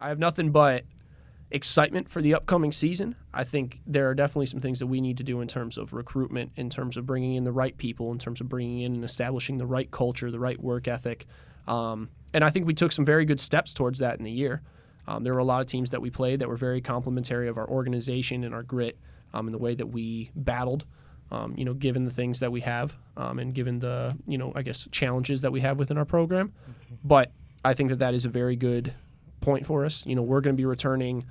I have nothing but excitement for the upcoming season. I think there are definitely some things that we need to do in terms of recruitment, in terms of bringing in the right people, in terms of bringing in and establishing the right culture, the right work ethic. And I think we took some very good steps towards that in the year. There were a lot of teams that we played that were very complimentary of our organization and our grit and the way that we battled, given the things that we have and given the, challenges that we have within our program. Mm-hmm. But I think that is a very good point for us. We're going to be returning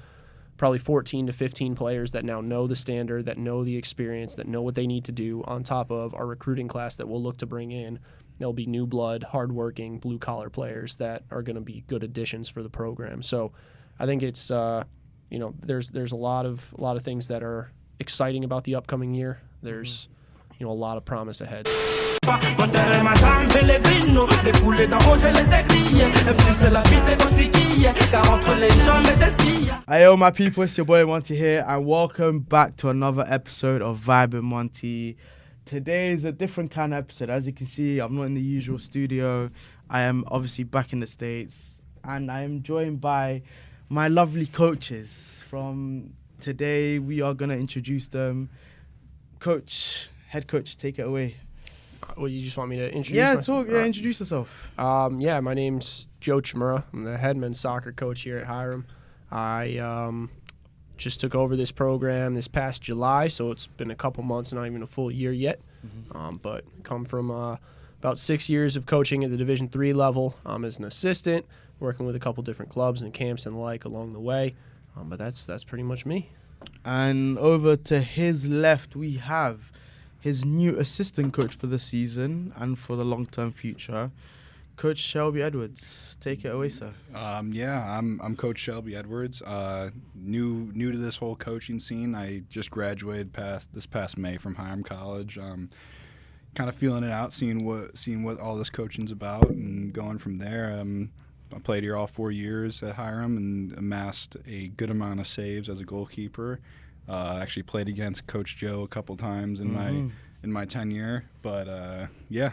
probably 14 to 15 players that now know the standard, that know the experience, that know what they need to do, on top of our recruiting class that we'll look to bring in. There'll be new blood, hardworking, blue-collar players that are going to be good additions for the program. So I think it's, there's a lot of things that are exciting about the upcoming year. There's, a lot of promise ahead. Ayo, my people, it's your boy Monti here, and welcome back to another episode of Vibe and Monti. Today is a different kind of episode. As you can see, I'm not in the usual studio. I am obviously back in the States, and I am joined by my lovely coaches. From today, we are going to introduce them. Head coach, take it away. Well, you just want me to introduce myself? Introduce yourself. My name's Joe Chimura. I'm the head men's soccer coach here at Hiram. I just took over this program this past July, so it's been a couple months, not even a full year yet. Mm-hmm. But come from about 6 years of coaching at the Division III level as an assistant, working with a couple different clubs and camps and the like along the way. But that's pretty much me. And over to his left, we have his new assistant coach for the season and for the long-term future, Coach Shelby Edwards. Take it away, sir. I'm Coach Shelby Edwards. New to this whole coaching scene. I just graduated this past May from Hiram College. Kind of feeling it out, seeing what all this coaching's about, and going from there. I played here all 4 years at Hiram and amassed a good amount of saves as a goalkeeper. Actually played against Coach Joe a couple times in my tenure, but yeah.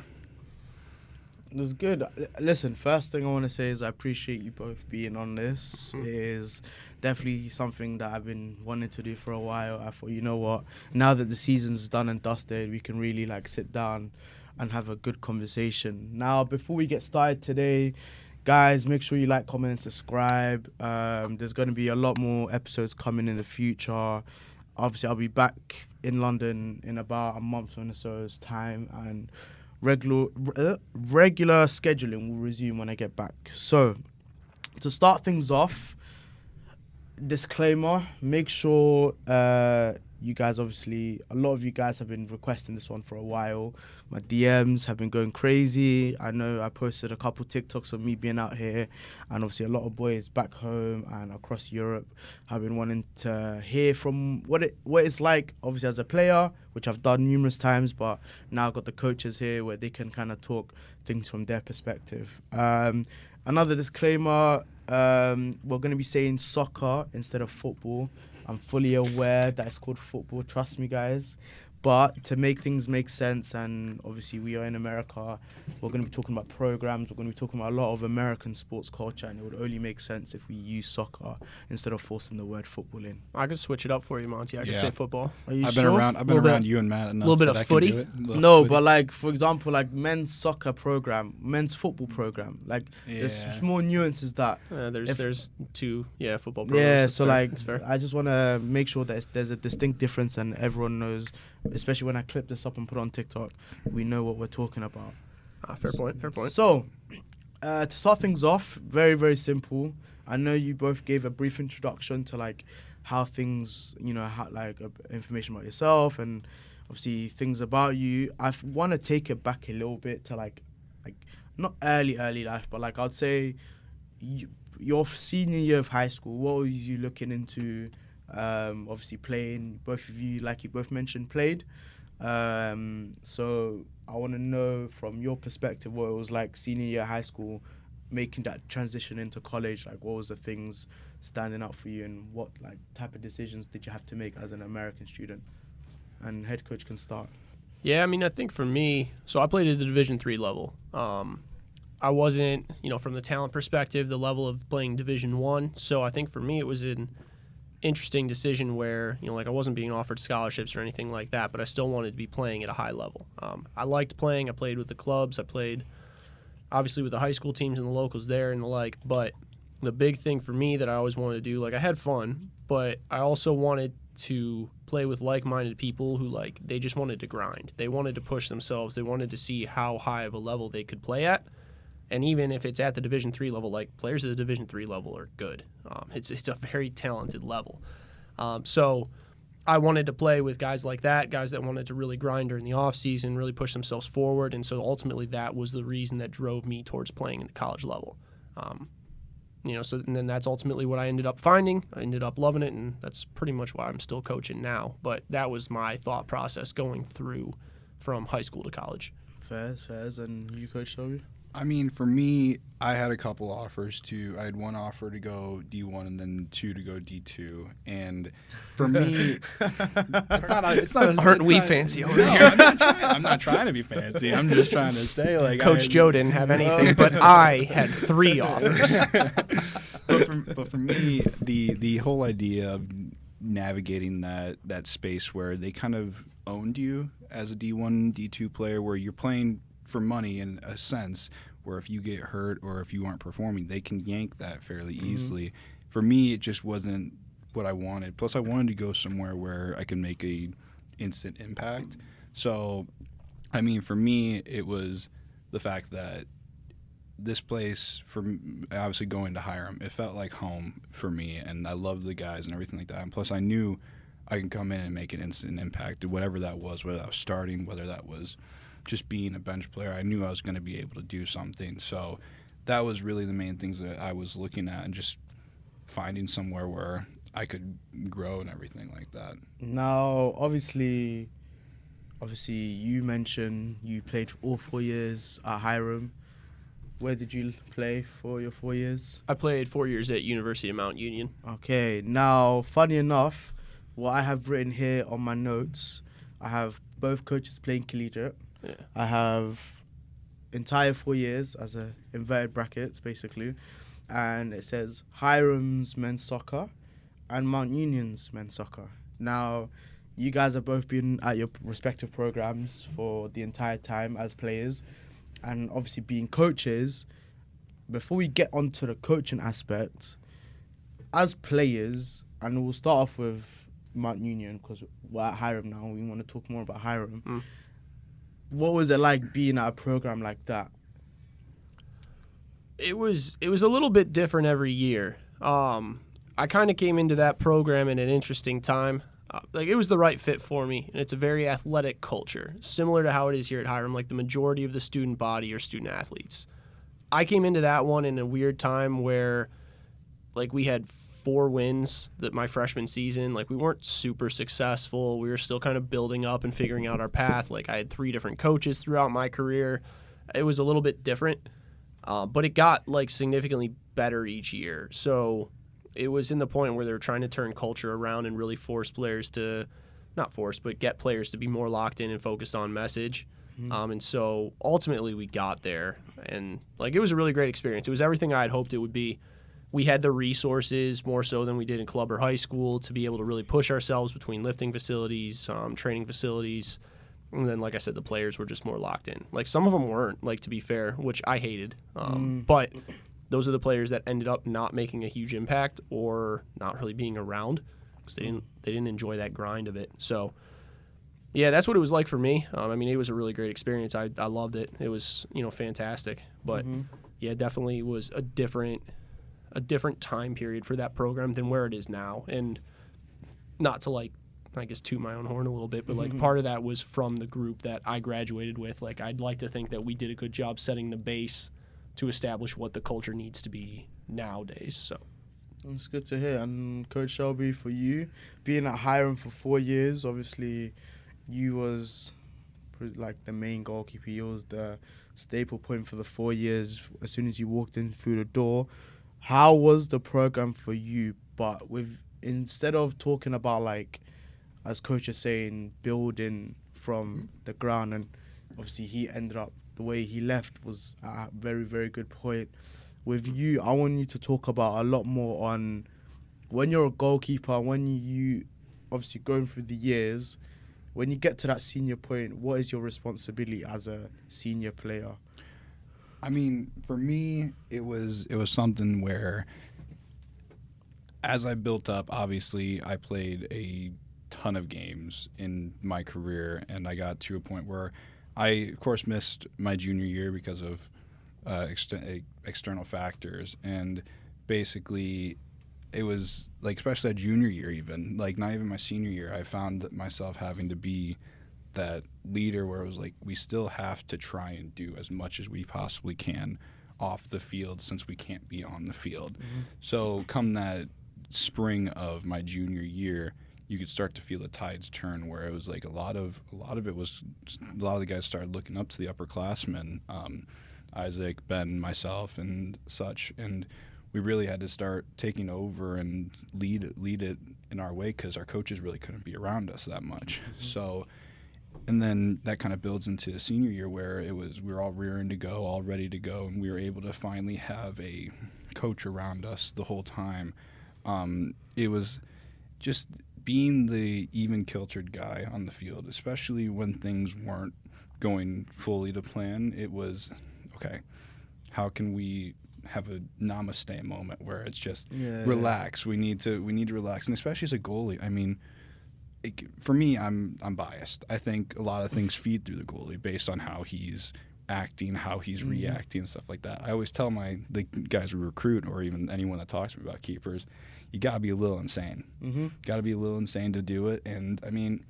It was good. Listen, first thing I want to say is I appreciate you both being on this. It is definitely something that I've been wanting to do for a while. I thought, you know what, now that the season's done and dusted, we can really sit down and have a good conversation. Now, before we get started today, guys, make sure you like, comment, and subscribe. There's going to be a lot more episodes coming in the future. Obviously, I'll be back in London in about a month or so's time, and regular scheduling will resume when I get back. So, to start things off, disclaimer, make sure you guys, obviously, a lot of you guys have been requesting this one for a while. My DMs have been going crazy. I know I posted a couple TikToks of me being out here, and obviously a lot of boys back home and across Europe have been wanting to hear from what it's like, obviously, as a player, which I've done numerous times, but now I've got the coaches here where they can kind of talk things from their perspective. Another disclaimer, we're going to be saying soccer instead of football. I'm fully aware that it's called football, trust me, guys. But to make things make sense, and obviously we are in America, we're going to be talking about programs, we're going to be talking about a lot of American sports culture, and it would only make sense if we use soccer instead of forcing the word football in. I could switch it up for you, Monty. I could say football. Are you I've sure? been around you and Matt enough. A little bit of footy? No, but for example, men's soccer program, men's football program, there's more nuances that. There's two, football programs. Yeah, so that's fair. I just want to make sure that there's a distinct difference and everyone knows, especially when I clip this up and put it on TikTok, we know what we're talking about. Fair point. So, to start things off, very, very simple. I know you both gave a brief introduction to how things, information about yourself and obviously things about you. I want to take it back a little bit to not early life, but I'd say your senior year of high school. What were you looking into? Obviously playing, both of you, like you both mentioned, played. So I want to know from your perspective what it was like senior year high school, making that transition into college. What was the things standing out for you, and what type of decisions did you have to make as an American student? And head coach can start. Yeah, I think for me, so I played at the Division III level. I wasn't, from the talent perspective, the level of playing Division I. So I think for me it was an interesting decision where, I wasn't being offered scholarships or anything like that, but I still wanted to be playing at a high level. I liked playing. I played with the clubs. I played, obviously, with the high school teams and the locals there and the like. But the big thing for me that I always wanted to do, I had fun, but I also wanted to play with like-minded people who, they just wanted to grind. They wanted to push themselves. They wanted to see how high of a level they could play at. And even if it's at the Division III level, players at the Division III level are good. It's a very talented level. So I wanted to play with guys like that, guys that wanted to really grind during the offseason, really push themselves forward. And so ultimately that was the reason that drove me towards playing at the college level. And then that's ultimately what I ended up finding. I ended up loving it, and that's pretty much why I'm still coaching now. But that was my thought process going through from high school to college. Fairs. And you, Coach Shelby? I mean, for me, I had a couple offers I had one offer to go D1 and then two to go D2. And for me, Aren't we fancy over here? I'm not trying to be fancy. I'm just trying to say, Coach Joe didn't have anything, but I had 3 offers. but for me, the whole idea of navigating that space where they kind of owned you as a D1, D2 player, where you're playing for money in a sense, where if you get hurt or if you aren't performing, they can yank that fairly easily. For me, it just wasn't what I wanted. Plus, I wanted to go somewhere where I could make a instant impact. So, I mean, for me, it was the fact that this place, obviously going to Hiram, it felt like home for me, and I loved the guys and everything like that. And plus, I knew I can come in and make an instant impact, whatever that was, whether that was starting, whether that was just being a bench player. I knew I was going to be able to do something. So that was really the main things that I was looking at, and just finding somewhere where I could grow and everything like that. Now, obviously you mentioned you played for all 4 years at Hiram. Where did you play for your 4 years? I played 4 years at University of Mount Union. Okay. Now, funny enough, what I have written here on my notes, I have both coaches playing collegiate. Yeah. I have entire 4 years as a inverted brackets, basically. And it says Hiram's men's soccer and Mount Union's men's soccer. Now, you guys have both been at your respective programs for the entire time as players. And obviously being coaches, before we get onto the coaching aspect, as players, and we'll start off with Mount Union because we're at Hiram now. We want to talk more about Hiram. What was it like being at a program like that? It was a little bit different every year. I kind of came into that program in an interesting time. It was the right fit for me, and it's a very athletic culture, similar to how it is here at Hiram. The majority of the student body are student athletes. I came into that one in a weird time where, we had 4 wins my freshman season. We weren't super successful. We were still kind of building up and figuring out our path. I had 3 different coaches throughout my career. It was a little bit different, but it got significantly better each year. So it was in the point where they were trying to turn culture around and really force players to, not force, but get players to be more locked in and focused on message. And so ultimately we got there, and it was a really great experience. It was everything I had hoped it would be. We had the resources more so than we did in club or high school to be able to really push ourselves between lifting facilities, training facilities. And then, like I said, the players were just more locked in. Some of them weren't, to be fair, which I hated. But those are the players that ended up not making a huge impact or not really being around because they didn't enjoy that grind of it. So, yeah, that's what it was like for me. It was a really great experience. I loved it. It was, fantastic. But, yeah, definitely was a different time period for that program than where it is now. And not to toot my own horn a little bit, but part of that was from the group that I graduated with. I'd like to think that we did a good job setting the base to establish what the culture needs to be nowadays. So it's good to hear. And Coach Shelby, for you, being at Hiram for 4 years, obviously you was the main goalkeeper. You was the staple point for the 4 years as soon as you walked in through the door. How was the program for you? But instead of talking about as Coach is saying, building from the ground, and obviously he ended up the way he left was a very, very good point. With you, I want you to talk about a lot more on when you're a goalkeeper, when you obviously going through the years, when you get to that senior point, what is your responsibility as a senior player? I mean, for me, it was something where, as I built up, obviously, I played a ton of games in my career, and I got to a point where I, of course, missed my junior year because of external factors, and basically, it was like, especially that junior year, even like not even my senior year, I found myself having to be that leader where it was like, we still have to try and do as much as we possibly can off the field since we can't be on the field. Mm-hmm. So come that spring of my junior year, you could start to feel the tides turn, where it was like a lot of the guys started looking up to the upperclassmen, Isaac, Ben, myself, and such, and we really had to start taking over and lead it in our way because our coaches really couldn't be around us that much. Mm-hmm. So, and then that kind of builds into the senior year where we were all rearing to go, all ready to go, and we were able to finally have a coach around us the whole time. It was just being the even-kiltered guy on the field, especially when things weren't going fully to plan. It was, okay, how can we have a namaste moment where it's just relax. We need to relax, and especially as a goalie. I mean, for me, I'm biased. I think a lot of things feed through the goalie based on how he's acting, how he's reacting, and stuff like that. I always tell the guys we recruit, or even anyone that talks to me about keepers, you got to be a little insane. Mm-hmm. Got to be a little insane to do it. And I mean,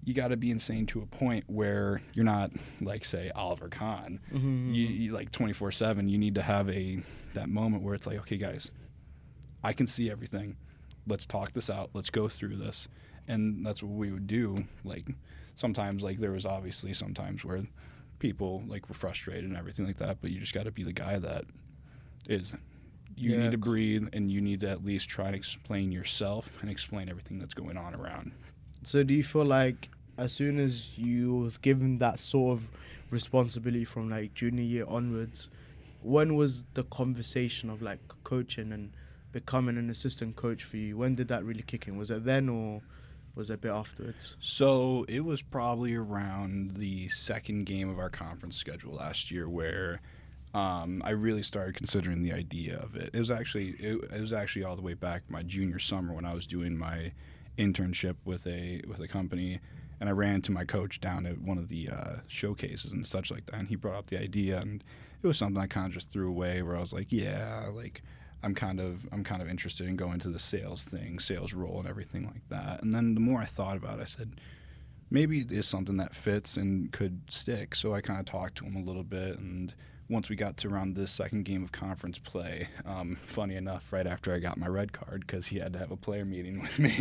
you got to be insane to a point where you're not like, say, Oliver Kahn. Mm-hmm. You like 24/7. You need to have that moment where it's like, okay, guys, I can see everything. Let's talk this out. Let's go through this. And that's what we would do. Like sometimes, like there was obviously sometimes where people like were frustrated and everything like that. But you just got to be the guy that is. You need to breathe, and you need to at least try to explain yourself and explain everything that's going on around. So do you feel like as soon as you was given that sort of responsibility from like junior year onwards, when was the conversation of like coaching and becoming an assistant coach for you? When did that really kick in? Was it then, or was it a bit afterwards? So it was probably around the second game of our conference schedule last year where I really started considering the idea of it. It was actually all the way back my junior summer when I was doing my internship with a company, and I ran into my coach down at one of the showcases and such like that, and he brought up the idea, and it was something I kind of just threw away, where I was like, yeah, like I'm kind of interested in going to the sales role and everything like that. And then the more I thought about it, I said, maybe it is something that fits and could stick. So I kind of talked to him a little bit, and once we got to around this second game of conference play, funny enough, right after I got my red card, because he had to have a player meeting with me,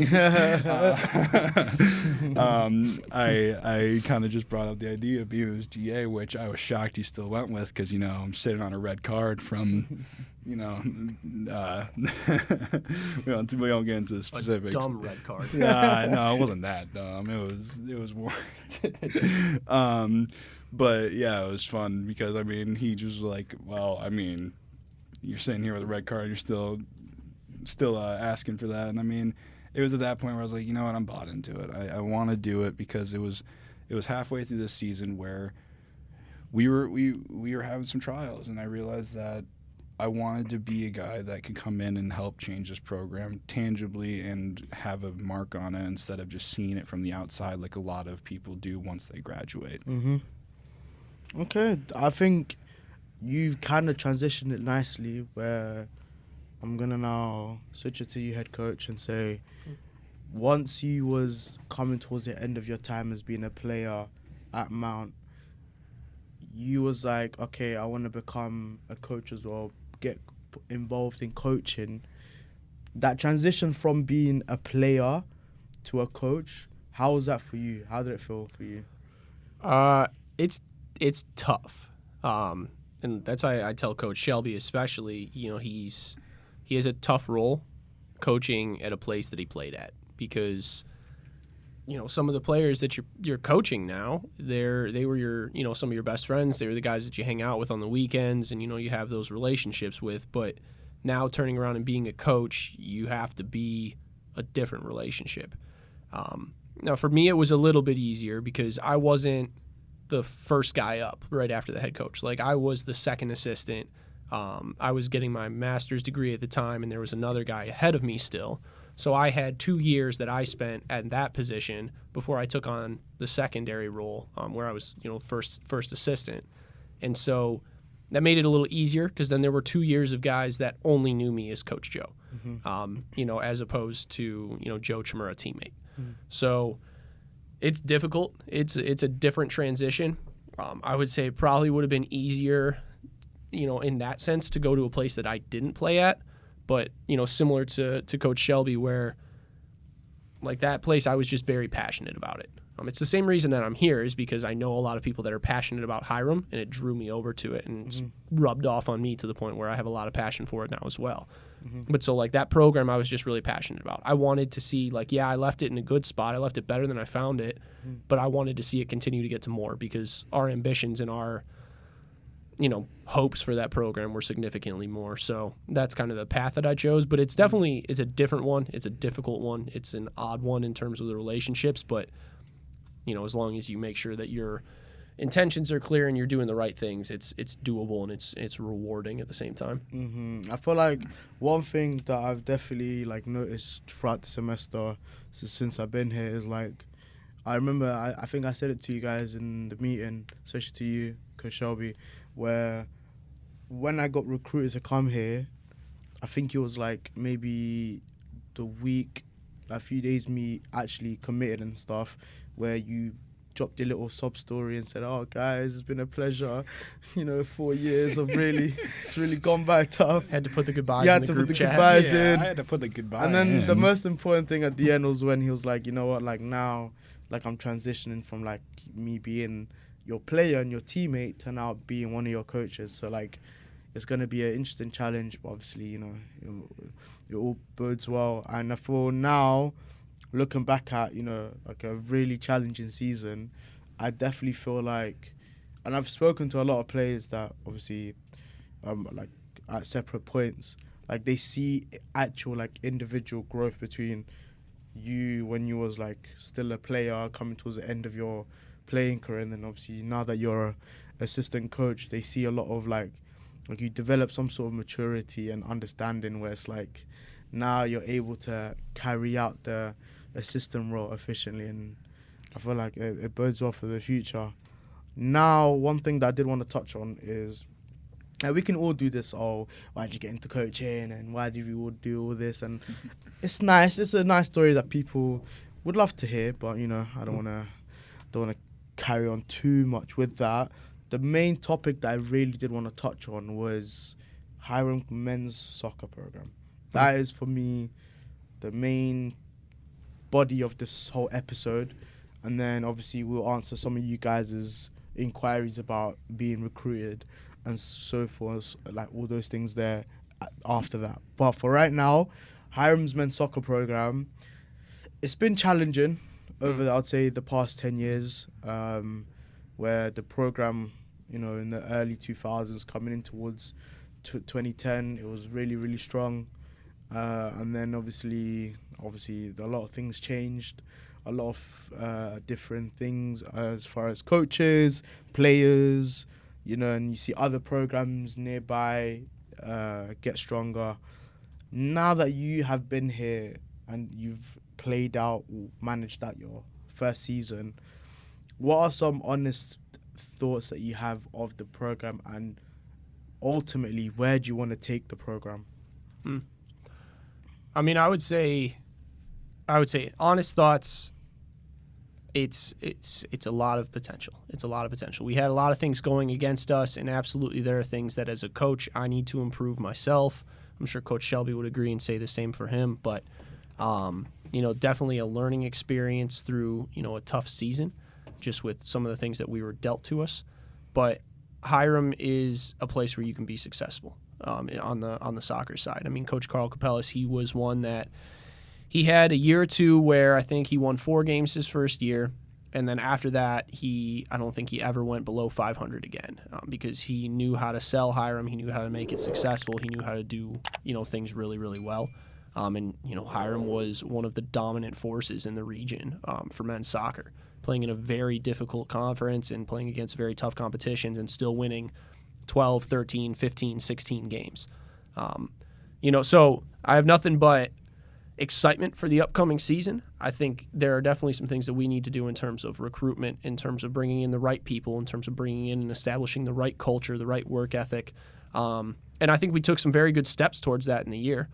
I kind of just brought up the idea of being his GA, which I was shocked he still went with, because, you know, I'm sitting on a red card from, you know, we don't get into the specifics. A dumb red card. No, it wasn't that dumb. It was more. But yeah, it was fun because, I mean, he just was like, well, I mean, you're sitting here with a red card, you're still asking for that. And I mean, it was at that point where I was like, you know what, I'm bought into it. I want to do it because it was halfway through this season where we were having some trials, and I realized that I wanted to be a guy that could come in and help change this program tangibly and have a mark on it instead of just seeing it from the outside like a lot of people do once they graduate. Mm-hmm. Okay, I think you've kind of transitioned it nicely, where I'm going to now switch it to you, head coach, and say, once you was coming towards the end of your time as being a player at Mount, you was like, okay, I want to become a coach as well, get involved in coaching. That transition from being a player to a coach, how was that for you? How did it feel for you? It's tough, and that's why I tell Coach Shelby, especially, you know, he has a tough role coaching at a place that he played at, because some of the players that you're coaching now, they were your, some of your best friends. They were the guys that you hang out with on the weekends, and you have those relationships with. But now turning around and being a coach, you have to be a different relationship. Now for me, it was a little bit easier because I wasn't the first guy up right after the head coach. Like, I was the second assistant. I was getting my master's degree at the time, and there was another guy ahead of me still. So I had 2 years that I spent at that position before I took on the secondary role, where I was, first assistant. And so that made it a little easier because then there were 2 years of guys that only knew me as Coach Joe, as opposed to, Joe Chimura, teammate. Mm-hmm. So it's difficult. It's a different transition. I would say it probably would have been easier, in that sense, to go to a place that I didn't play at. But, similar to Coach Shelby, where, like, that place, I was just very passionate about it. It's the same reason that I'm here, is because I know a lot of people that are passionate about Hiram, and it drew me over to it, and it's rubbed off on me to the point where I have a lot of passion for it now as well. Mm-hmm. But so, like, that program I was just really passionate about. I wanted to see, like, I left it in a good spot. I left it better than I found it, but I wanted to see it continue to get to more because our ambitions and our, hopes for that program were significantly more. So that's kind of the path that I chose. But it's definitely, it's a different one. It's a difficult one. It's an odd one in terms of the relationships. But, as long as you make sure that your intentions are clear and you're doing the right things, it's doable and it's rewarding at the same time. Mm-hmm. I feel like one thing that I've definitely, like, noticed throughout the semester since I've been here is, like, I remember, I think I said it to you guys in the meeting, especially to you, Coach Shelby, where when I got recruited to come here, I think it was like maybe the week, a few days me actually committed and stuff, where you dropped your little sob story and said, "Oh guys, it's been a pleasure. 4 years of it's really gone by tough." Had to put the goodbyes in the group chat. I had to put the goodbye And then in. the most important thing at the end was when he was like, "You know what, like, now, like, I'm transitioning from, like, me being your player and your teammate to now being one of your coaches. So, like, it's going to be an interesting challenge, but obviously, it all bodes well." And for now, looking back at, like, a really challenging season, I definitely feel like, and I've spoken to a lot of players that obviously, like, at separate points, like, they see actual, like, individual growth between you when you was, like, still a player coming towards the end of your playing career, and then obviously now that you're an assistant coach, they see a lot of, like you develop some sort of maturity and understanding where it's like now you're able to carry out the assistant role efficiently, and I feel like it bodes well for the future. Now, one thing that I did want to touch on is, we can all do this, why did you get into coaching and why did you all do all this, and it's nice, it's a nice story that people would love to hear, but I don't want to carry on too much with that. The main topic that I really did want to touch on was Hiram men's soccer program. That is, for me, the main body of this whole episode, and then obviously we'll answer some of you guys' inquiries about being recruited and so forth, like all those things there after that. But for right now, Hiram's men's soccer program, it's been challenging over, I'd say, the past 10 years, where the program, in the early 2000s, coming in towards 2010, it was really, really strong. And then obviously, a lot of things changed, a lot of different things as far as coaches, players, and you see other programs nearby get stronger. Now that you have been here and you've played out, managed out your first season, what are some honest thoughts that you have of the program, and ultimately, where do you want to take the program? I mean, I would say honest thoughts. It's a lot of potential. It's a lot of potential. We had a lot of things going against us, and absolutely there are things that as a coach I need to improve myself. I'm sure Coach Shelby would agree and say the same for him, but definitely a learning experience through, a tough season, just with some of the things that we were dealt to us. But Hiram is a place where you can be successful on the soccer side. I mean, Coach Carl Capellas, he was one that he had a year or two where I think he won 4 games his first year. And then after that, I don't think he ever went below 500 again because he knew how to sell Hiram. He knew how to make it successful. He knew how to do, things really, really well. Hiram was one of the dominant forces in the region for men's soccer, playing in a very difficult conference and playing against very tough competitions and still winning 12, 13, 15, 16 games. So I have nothing but excitement for the upcoming season. I think there are definitely some things that we need to do in terms of recruitment, in terms of bringing in the right people, in terms of bringing in and establishing the right culture, the right work ethic. And I think we took some very good steps towards that in the year.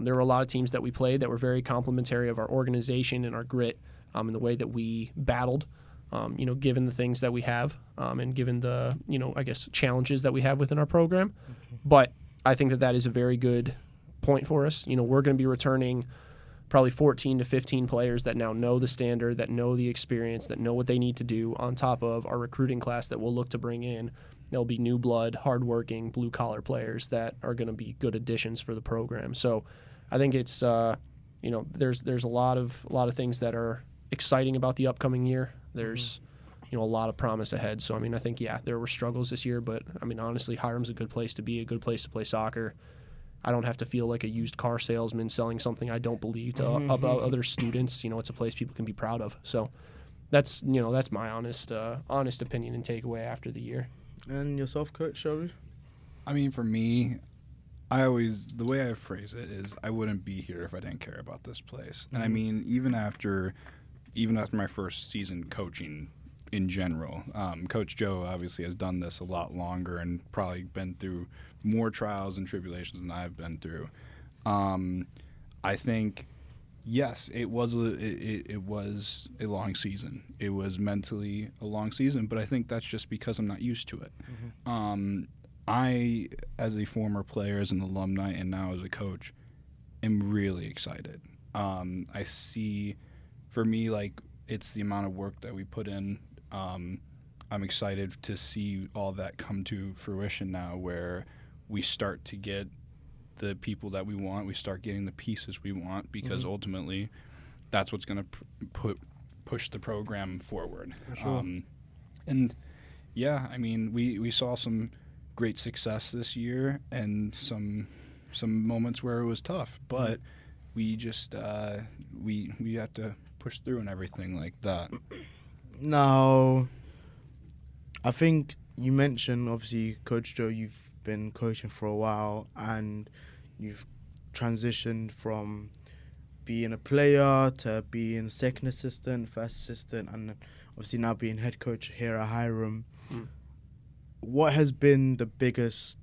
There were a lot of teams that we played that were very complimentary of our organization and our grit and the way that we battled, given the things that we have and given the, challenges that we have within our program. But I think that is a very good point for us. We're going to be returning probably 14 to 15 players that now know the standard, that know the experience, that know what they need to do on top of our recruiting class that we'll look to bring in. There'll be new blood, hardworking, blue-collar players that are going to be good additions for the program. So I think it's, there's a lot of things that are exciting about the upcoming year. There's, a lot of promise ahead. So, I think, there were struggles this year, but, honestly, Hiram's a good place to be, a good place to play soccer. I don't have to feel like a used car salesman selling something I don't believe about other students. It's a place people can be proud of. So that's my honest opinion and takeaway after the year. And yourself, Coach Shelby? For me, the way I phrase it is I wouldn't be here if I didn't care about this place. And even after my first season coaching in general, Coach Joe obviously has done this a lot longer and probably been through more trials and tribulations than I've been through. I think, yes, it was a long season. It was mentally a long season, but I think that's just because I'm not used to it. I, as a former player, as an alumni, and now as a coach, am really excited. I see, for me, it's the amount of work that we put in. I'm excited to see all that come to fruition now, where we start to get the people that we want. We start getting the pieces we want, because ultimately that's what's going to push the program forward. For sure. We saw some great success this year and some moments where it was tough, but we just we have to push through and everything like that. Now, I think you mentioned, obviously, Coach Joe, you've been coaching for a while and you've transitioned from being a player to being second assistant, first assistant, and obviously now being head coach here at Hiram. What has been the biggest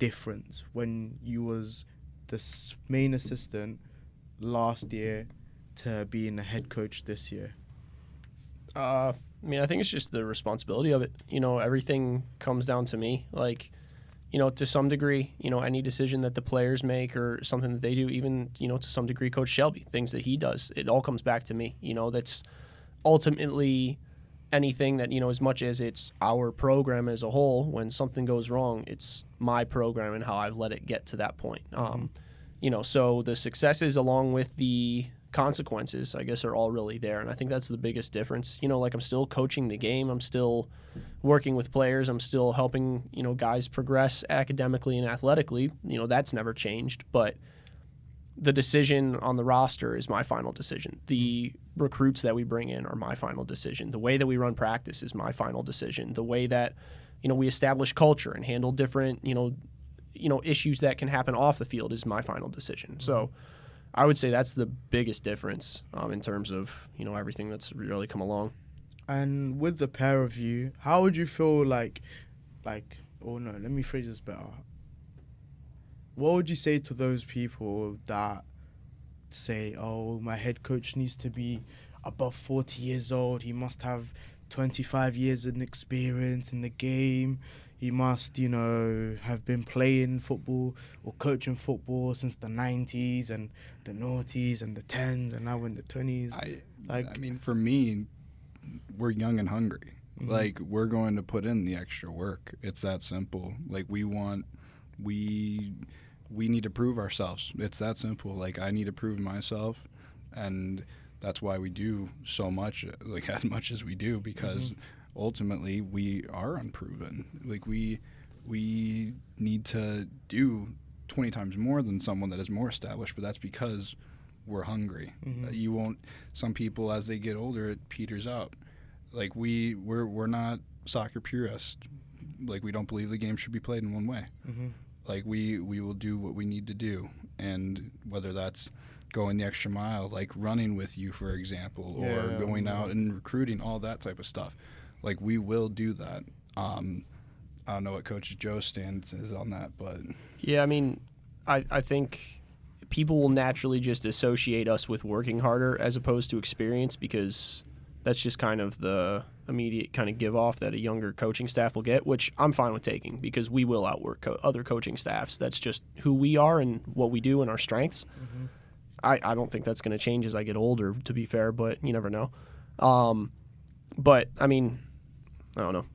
difference when you was the main assistant last year to being a head coach this year? I think it's just the responsibility of it. Everything comes down to me. To some degree, any decision that the players make or something that they do, even, to some degree, Coach Shelby, things that he does, it all comes back to me. That's ultimately anything that, as much as it's our program as a whole, when something goes wrong, it's my program and how I've let it get to that point. So the successes along with the consequences, I guess, are all really there. And I think that's the biggest difference. I'm still coaching the game. I'm still working with players. I'm still helping, guys progress academically and athletically. That's never changed. But the decision on the roster is my final decision. The recruits that we bring in are my final decision. The way that we run practice is my final decision. The way that, we establish culture and handle different, issues that can happen off the field is my final decision. So I would say that's the biggest difference in terms of, everything that's really come along. And with the pair of you, how would you feel let me phrase this better. What would you say to those people that say, oh, my head coach needs to be above 40 years old, he must have 25 years of experience in the game, he must, have been playing football or coaching football since the 90s and the noughties and the 10s and now in the 20s. For me, we're young and hungry. We're going to put in the extra work. It's that simple. we need to prove ourselves. It's that simple. Like, I need to prove myself, and that's why we do so much, like as much as we do, because ultimately we are unproven. Like, we need to do 20 times more than someone that is more established, but that's because we're hungry. You won't. Some people, as they get older, it peters out. Like, we're not soccer purists. Like, we don't believe the game should be played in one way. Like, we will do what we need to do, and whether that's going the extra mile, like running with you, for example, or going out and recruiting, all that type of stuff. Like, we will do that. I don't know what Coach Joe's stance is on that, but yeah, I mean, I think people will naturally just associate us with working harder as opposed to experience, because that's just kind of the immediate kind of give off that a younger coaching staff will get, which I'm fine with taking, because we will outwork other coaching staffs. That's just who we are and what we do and our strengths. I don't think that's going to change as I get older, to be fair, but you never know. But, I mean, I don't know.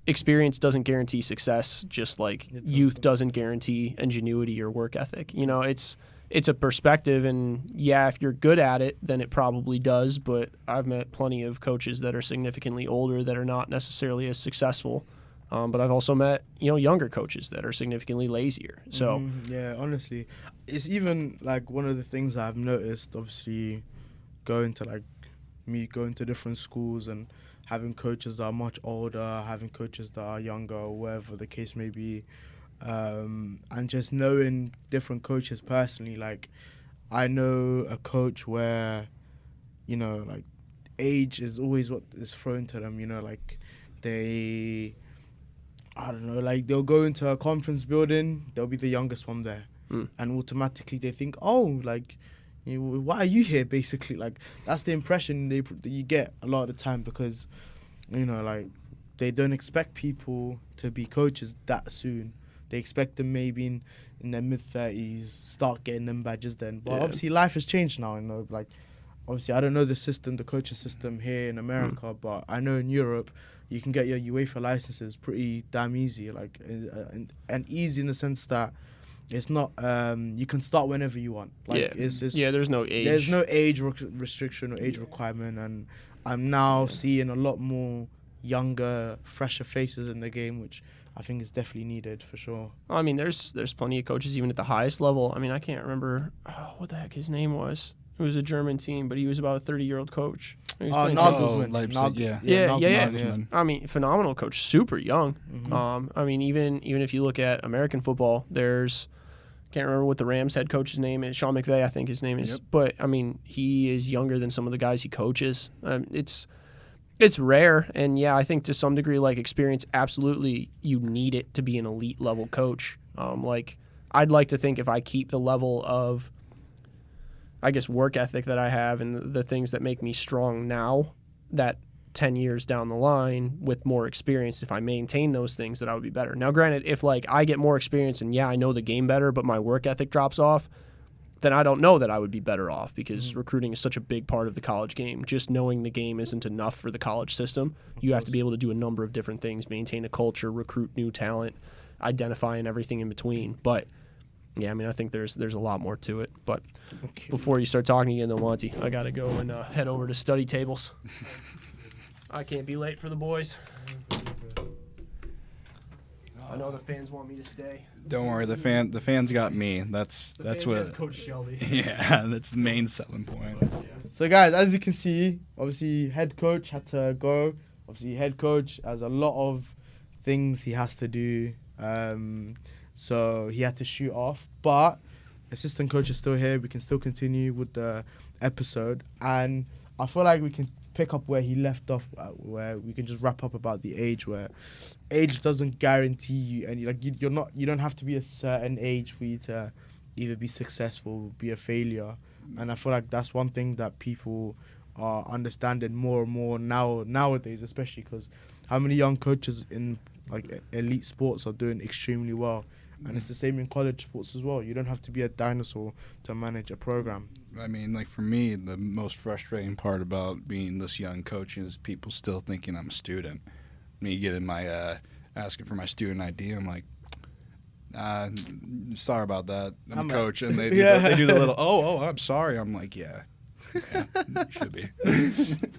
Experience doesn't guarantee success, just like youth doesn't guarantee ingenuity or work ethic. You know, it's a perspective, and yeah, if you're good at it, then it probably does, but I've met plenty of coaches that are significantly older that are not necessarily as successful. But I've also met, younger coaches that are significantly lazier. So yeah, honestly, it's even like one of the things I've noticed, obviously, going to different schools and having coaches that are much older, having coaches that are younger, whatever the case may be, and just knowing different coaches personally. Like, I know a coach where, like, age is always what is thrown to them, like they'll go into a conference building, they'll be the youngest one there, and automatically they think, oh, like, why are you here, basically? Like, that's the impression that you get a lot of the time, because, like, they don't expect people to be coaches that soon. They expect them maybe in their mid-30s, start getting them badges then. But obviously life has changed now, like, obviously I don't know the coaching system here in America, but I know in Europe you can get your UEFA licenses pretty damn easy, like, and easy in the sense that it's not, you can start whenever you want. Like, there's no age. There's no age restriction or age requirement, and I'm now seeing a lot more younger, fresher faces in the game, which I think is definitely needed for sure. I mean, there's plenty of coaches even at the highest level. I mean, I can't remember what the heck his name was. It was a German team, but he was about a 30-year-old coach. Nagelsmann. Leipzig, Yeah. I mean, phenomenal coach, super young. I mean, even if you look at American football, can't remember what the Rams head coach's name is. Sean McVay, I think his name is. Yep. But, I mean, he is younger than some of the guys he coaches. It's rare, and yeah, I think to some degree, like, experience, absolutely, you need it to be an elite level coach. Like, I'd like to think if I keep the level of, I guess, work ethic that I have and the things that make me strong now, that 10 years down the line with more experience, if I maintain those things, that I would be better. Now, granted, if, like, I get more experience and I know the game better, but my work ethic drops off, then I don't know that I would be better off, because recruiting is such a big part of the college game. Just knowing the game isn't enough for the college system. You have to be able to do a number of different things, maintain a culture, recruit new talent, identify and everything in between. But yeah, I mean, I think there's a lot more to it. But before you start talking again, though, Monty, I got to go and head over to study tables. I can't be late for the boys. I know the fans want me to stay. Don't worry, the fans got me. That's what Coach Shelby. Yeah, that's the main selling point. So guys, as you can see, obviously head coach had to go. Obviously head coach has a lot of things he has to do. So he had to shoot off. But assistant coach is still here. We can still continue with the episode. And I feel like we can pick up where he left off, where we can just wrap up about the age, where age doesn't guarantee you, and you don't have to be a certain age for you to either be successful, be a failure. And I feel like that's one thing that people are understanding more and more nowadays, especially because how many young coaches in like elite sports are doing extremely well. And it's the same in college sports as well. You don't have to be a dinosaur to manage a program. I mean, like, for me, the most frustrating part about being this young coach is people still thinking I'm a student. Me getting my asking for my student ID, I'm like, Sorry about that. I'm a like- coach, and they do, Yeah. they do the little, oh, I'm sorry. I'm like, yeah, should be.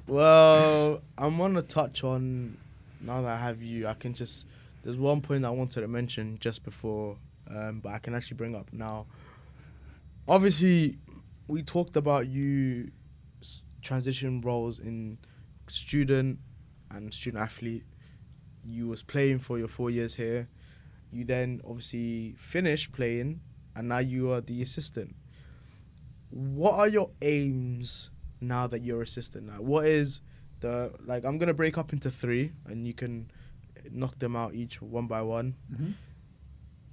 Well, I'm gonna touch on, now that I have you, I can just, there's one point I wanted to mention just before, but I can actually bring up now. Obviously, we talked about you transition roles in student and student athlete. You was playing for your 4 years here. You then obviously finished playing, and now you are the assistant. What are your aims now that you're assistant? Now, what is the, like, I'm gonna break up into 3, and you can knock them out each one by one. Mm-hmm.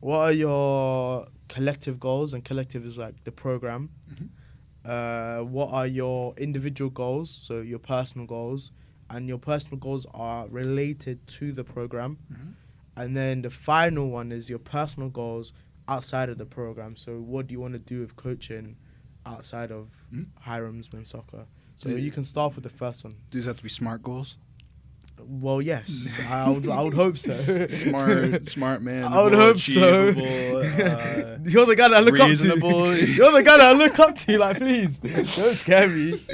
What are your collective goals? And collective is like the program. Mm-hmm. What are your individual goals? So your personal goals, and your personal goals are related to the program. Mm-hmm. And then the final one is your personal goals outside of the program. So what do you want to do with coaching outside of Hiram's men's soccer? So you can start with the first one. These have to be SMART goals. Well, yes, I would hope so. Smart man. I would hope so. You're the guy that I look reasonable. up to. You're the guy that I look up to. Like, please, don't scare me.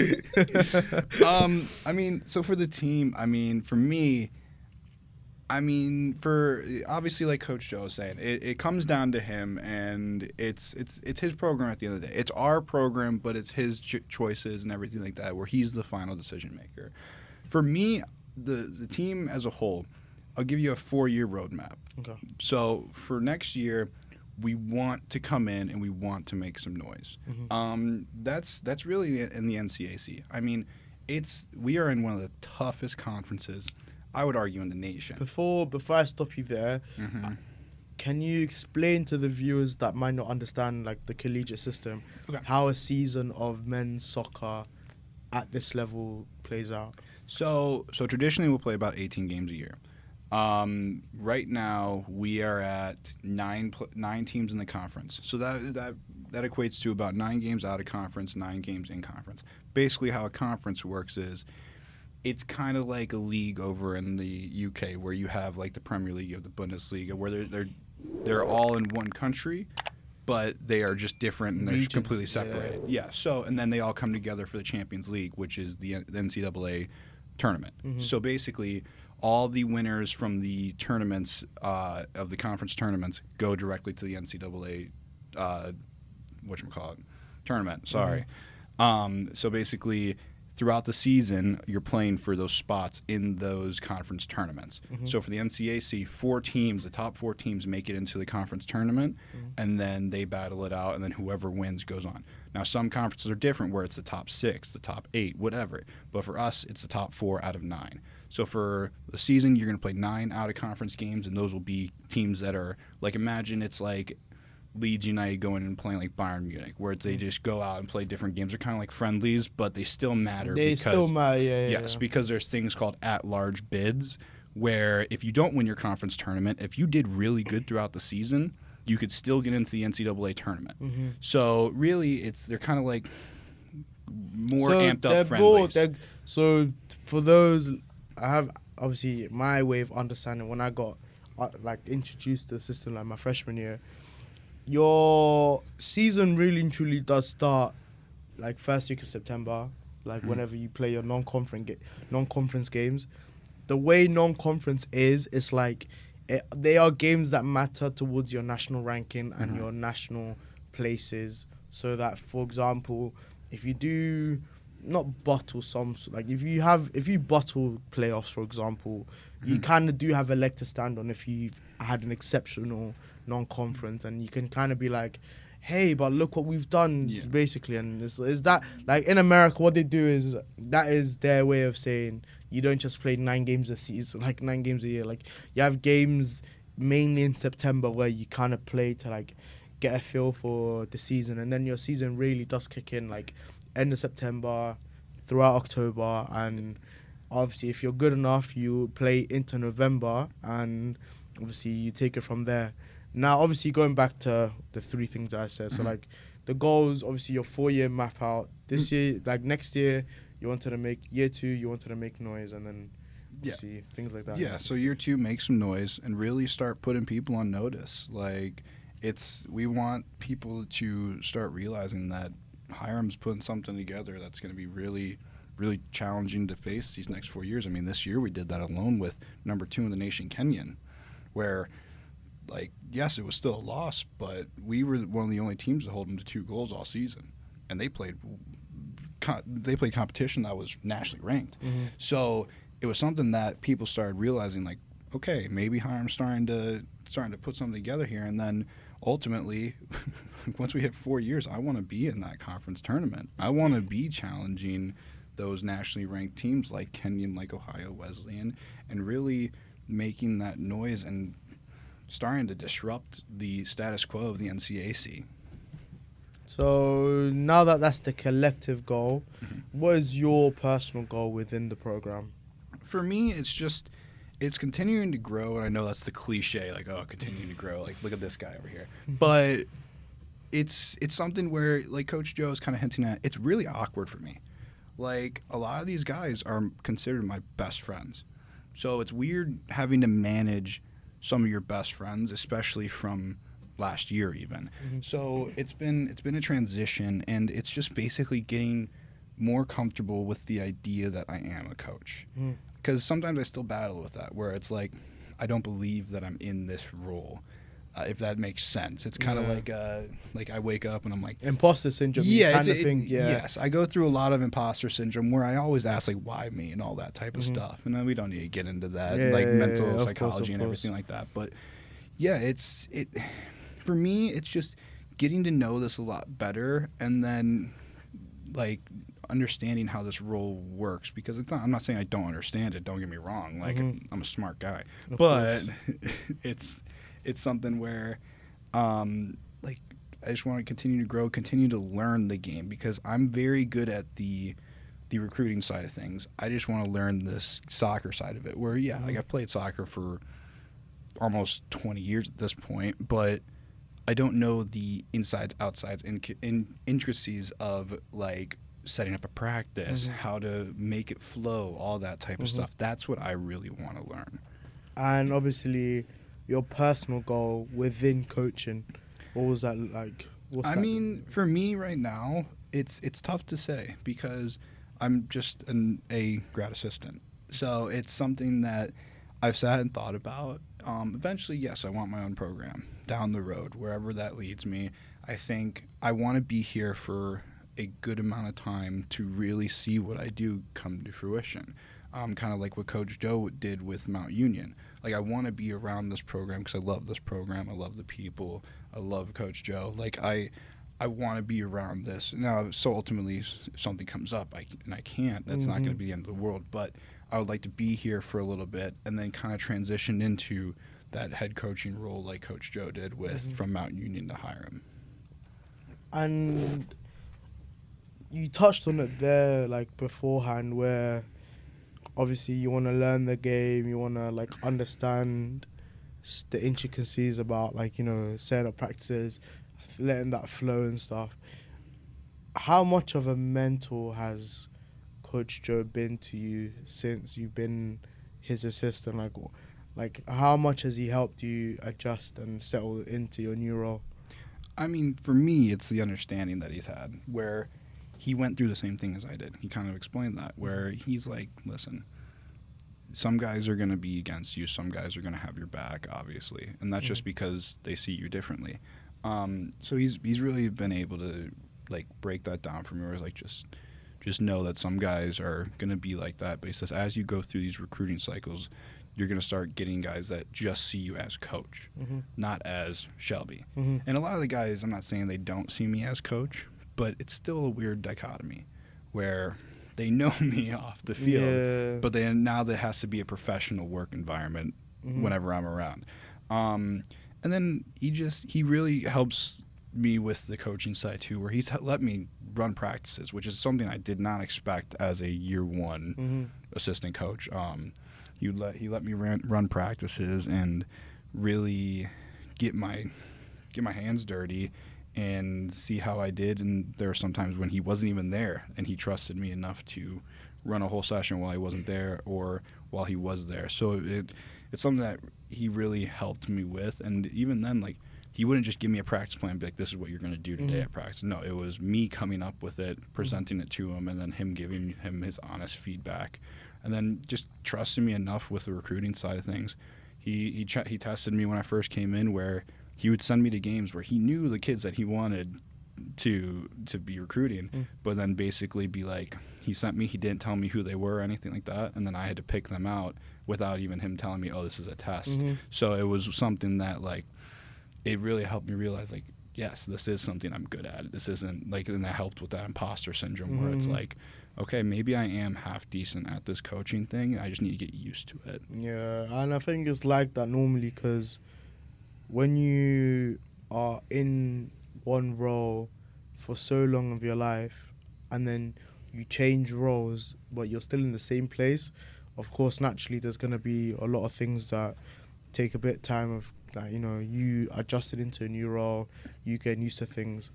I mean, so for the team, I mean, for me, I mean, for obviously, like Coach Joe was saying, it comes down to him, and it's his program at the end of the day. It's our program, but it's his choices and everything like that, where he's the final decision maker. For me, the team as a whole, I'll give you a 4-year roadmap. Okay. So for next year, we want to come in and we want to make some noise. Mm-hmm. That's really in the NCAC. I mean, we are in one of the toughest conferences, I would argue, in the nation. Before I stop you there, can you explain to the viewers that might not understand like the collegiate system, how a season of men's soccer at this level plays out? So traditionally we'll play about 18 games a year. Right now we are at 9 teams in the conference. So that equates to about 9 games out of conference, 9 games in conference. Basically how a conference works is it's kind of like a league over in the UK where you have like the Premier League, you have the Bundesliga, where they're all in one country, but they are just different and they're Regions, completely separated. Yeah. So and then they all come together for the Champions League, which is the NCAA tournament. So basically, all the winners from the tournaments of the conference tournaments go directly to the NCAA tournament. Sorry. So basically, throughout the season, you're playing for those spots in those conference tournaments. So for the NCAC, 4 teams, the top 4 teams, make it into the conference tournament, and then they battle it out, and then whoever wins goes on. Now, some conferences are different, where it's the top 6, the top 8, whatever. But for us, it's the top 4 out of 9. So for the season, you're going to play 9 out-of-conference games, and those will be teams that are, like, imagine it's like Leeds United going and playing like Bayern Munich, where they just go out and play different games. They're kind of like friendlies, but they still matter. Because there's things called at-large bids, where if you don't win your conference tournament, if you did really good throughout the season, you could still get into the NCAA tournament. So really, they're kind of like more amped up friendlies. So for those, I have obviously my way of understanding when I got like introduced to the system like my freshman year. Your season really and truly does start like first week of September, like whenever you play your non-conference games. The way non-conference is, it's like they are games that matter towards your national ranking and your national places. So that, for example, if you do not bottle like if you bottle playoffs, for example, you kind of do have a leg to stand on if you've had an exceptional non-conference, and you can kind of be like, hey, but look what we've done, basically. And is that like in America, what they do is that is their way of saying you don't just play 9 games a season, like 9 games a year. Like you have games mainly in September where you kind of play to like get a feel for the season, and then your season really does kick in like end of September throughout October, and obviously if you're good enough you play into November, and obviously you take it from there. Now obviously going back to the 3 things that I said, so like the goals, obviously your 4-year map out this year, like next year you wanted to make year 2, you wanted to make noise, and then see things like that. So year 2, make some noise and really start putting people on notice. Like we want people to start realizing that Hiram's putting something together that's going to be really, really challenging to face these next 4 years. I mean, this year we did that alone with number 2 in the nation, Kenyon, where, like, yes, it was still a loss, but we were one of the only teams to hold them to 2 goals all season, and they played competition that was nationally ranked. So it was something that people started realizing, like, okay, maybe Hiram's starting to put something together here, and then ultimately, once we hit 4 years, I want to be in that conference tournament. I want to be challenging those nationally ranked teams like Kenyon, like Ohio Wesleyan, and really making that noise and starting to disrupt the status quo of the NCAC. So now that that's the collective goal, what is your personal goal within the program? For me, it's continuing to grow, and I know that's the cliche, like, oh, continuing to grow, like, look at this guy over here. But it's something where, like Coach Joe is kind of hinting at, it's really awkward for me. Like, a lot of these guys are considered my best friends. So it's weird having to manage some of your best friends, especially from last year even. So it's been a transition, and it's just basically getting more comfortable with the idea that I am a coach. Because sometimes I still battle with that, where it's like, I don't believe that I'm in this role, if that makes sense. It's kind of like I wake up and I'm like... Imposter syndrome, kind of thing, yeah. Yes, I go through a lot of imposter syndrome where I always ask, like, why me and all that type of stuff. And we don't need to get into that, mental psychology and everything like that. But, yeah, for me, it's just getting to know this a lot better, and then, like, understanding how this role works, because I'm not saying I don't understand it, don't get me wrong, like, I'm a smart guy, but it's something where like, I just want to continue to grow, continue to learn the game, because I'm very good at the recruiting side of things. I just want to learn this soccer side of it, where like, I've played soccer for almost 20 years at this point, but I don't know the insides, outsides, intricacies of, like, setting up a practice, how to make it flow, all that type of stuff. That's what I really want to learn. And obviously, your personal goal within coaching, what was that like? For me right now, it's tough to say, because I'm just a grad assistant. So it's something that I've sat and thought about. Eventually, yes, I want my own program down the road, wherever that leads me. I think I want to be here for a good amount of time to really see what I do come to fruition. Kind of like what Coach Joe did with Mount Union. Like, I want to be around this program because I love this program. I love the people. I love Coach Joe. Like, I want to be around this. Now, so ultimately, if something comes up and I can't, that's not going to be the end of the world. But I would like to be here for a little bit and then kind of transition into that head coaching role like Coach Joe did with from Mount Union to Hiram. And you touched on it there, like, beforehand, where obviously you want to learn the game, you want to, like, understand the intricacies about, like, you know, setting up practices, letting that flow and stuff. How much of a mentor has Coach Joe been to you since you've been his assistant? Like how much has he helped you adjust and settle into your new role? I mean, for me, it's the understanding that he's had, where he went through the same thing as I did. He kind of explained that, where he's like, listen, some guys are going to be against you. Some guys are going to have your back, obviously. And that's just because they see you differently. So he's really been able to, like, break that down for me, where it's like, just know that some guys are going to be like that. But he says, as you go through these recruiting cycles, you're going to start getting guys that just see you as coach, not as Shelby. And a lot of the guys, I'm not saying they don't see me as coach, but it's still a weird dichotomy where they know me off the field, but now there has to be a professional work environment whenever I'm around. And then he really helps me with the coaching side too, where he's let me run practices, which is something I did not expect as a year one assistant coach. He let me run practices and really get my hands dirty and see how I did. And there were some times when he wasn't even there, and he trusted me enough to run a whole session while I wasn't there or while he was there. So it's something that he really helped me with. And even then, like, he wouldn't just give me a practice plan and be like, this is what you're going to do today Mhm. at practice. No, it was me coming up with it, presenting it to him, and then him giving him his honest feedback. And then just trusting me enough with the recruiting side of things. He tested me when I first came in, where he would send me to games where he knew the kids that he wanted to be recruiting, but then basically be like, he didn't tell me who they were or anything like that, and then I had to pick them out without even him telling me, oh, this is a test. So it was something that, like, it really helped me realize, like, yes, this is something I'm good at. This isn't like, and that helped with that imposter syndrome where it's like, okay, maybe I am half decent at this coaching thing. I just need to get used to it. Yeah, and I think it's like that normally because when you are in one role for so long of your life and then you change roles but you're still in the same place, of course, naturally there's going to be a lot of things that take a bit of time of, like, you know, you adjusted into a new role, you getting used to things.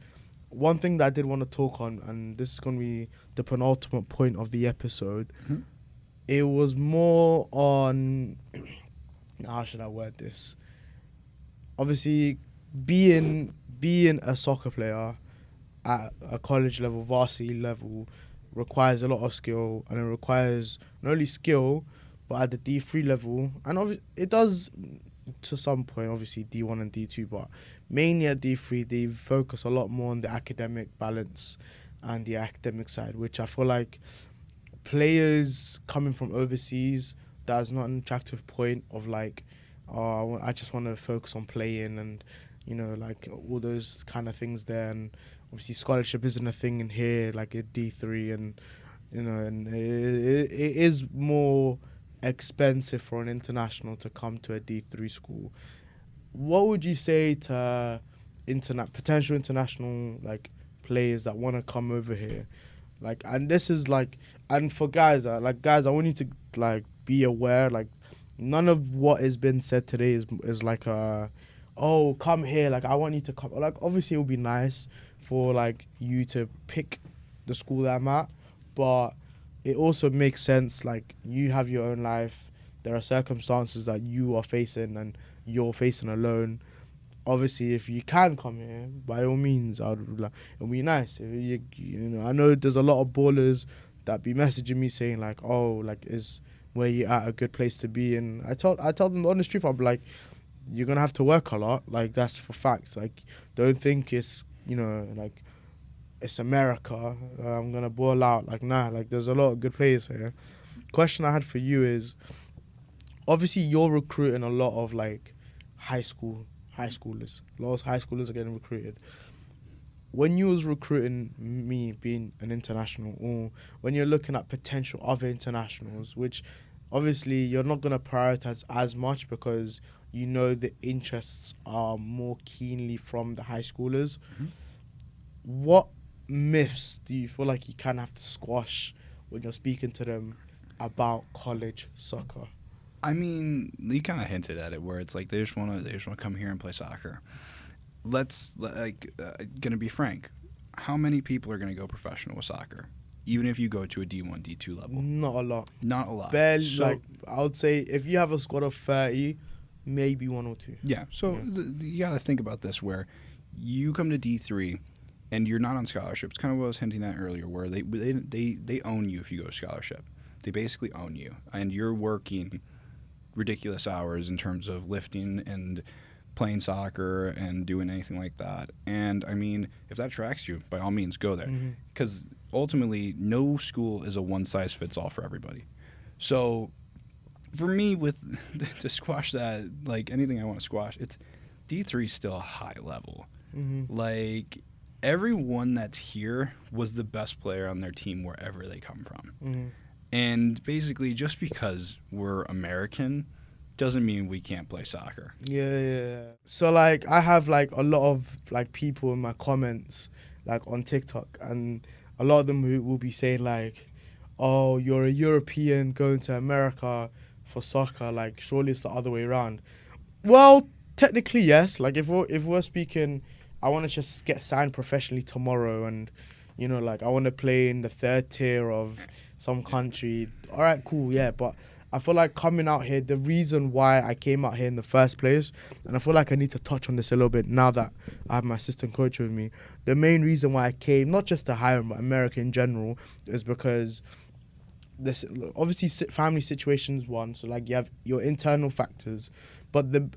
One thing that I did want to talk on, and this is going to be the penultimate point of the episode, it was more on, how should I word this? Obviously, being a soccer player at a college level, varsity level, requires a lot of skill, and it requires not only skill, but at the D3 level, and it does to some point, obviously D1 and D2, but mainly at D3, they focus a lot more on the academic balance and the academic side, which I feel like players coming from overseas, that's not an attractive point of like, oh, I just want to focus on playing and, you know, like all those kind of things there. And obviously scholarship isn't a thing in here, like at D3, and, you know, and it is more expensive for an international to come to a D3 school. What would you say to potential international like players that want to come over here? Like, and this is like, and for guys, I want you to like be aware, like none of what has been said today is like oh, come here, like I want you to come. Like obviously it would be nice for like you to pick the school that I'm at, but it also makes sense, like you have your own life, there are circumstances that you are facing and you're facing alone. Obviously, if you can come here, by all means, it'll be nice. You know, I know there's a lot of ballers that be messaging me saying like, oh, like is where you at a good place to be? And I tell them the honest truth. I'm like, you're gonna have to work a lot. Like that's for facts. Like don't think it's, you know, like it's America. I'm gonna ball out. Like nah. Like there's a lot of good players here. Question I had for you is, obviously you're recruiting a lot of like high schoolers. A lot of high schoolers are getting recruited. When you was recruiting me being an international, or when you're looking at potential other internationals, which obviously you're not going to prioritize as much because you know the interests are more keenly from the high schoolers, what myths do you feel like you kind of have to squash when you're speaking to them about college soccer? I mean, you kind of hinted at it, where it's like they just want to come here and play soccer. Gonna be frank, how many people are gonna go professional with soccer, even if you go to a D1, D2 level? Not a lot. Not a lot. Barely. So, like I would say, if you have a squad of 30, maybe 1 or 2. yeah. So you got to think about this, where you come to D3 and you're not on scholarship. It's kind of what I was hinting at earlier, where they own you if you go to scholarship. They basically own you, and you're working ridiculous hours in terms of lifting and playing soccer and doing anything like that. And I mean, if that attracts you, by all means go there, because ultimately no school is a one-size-fits-all for everybody. So for me, to squash that, like anything I want to squash, it's D3 is still a high level. Like everyone that's here was the best player on their team wherever they come from. And basically, just because we're American doesn't mean we can't play soccer. Yeah. So, like, I have, like, a lot of, like, people in my comments, like, on TikTok, and a lot of them will be saying, like, oh, you're a European going to America for soccer. Like, surely it's the other way around. Well, technically, yes. Like, if we're speaking, I want to just get signed professionally tomorrow and, you know, like, I want to play in the 3rd tier of some country. All right, cool, yeah. But I feel like coming out here, the reason why I came out here in the first place, and I feel like I need to touch on this a little bit now that I have my assistant coach with me. The main reason why I came, not just to Hiram, but America in general, is because this obviously family situations one. So like you have your internal factors, but there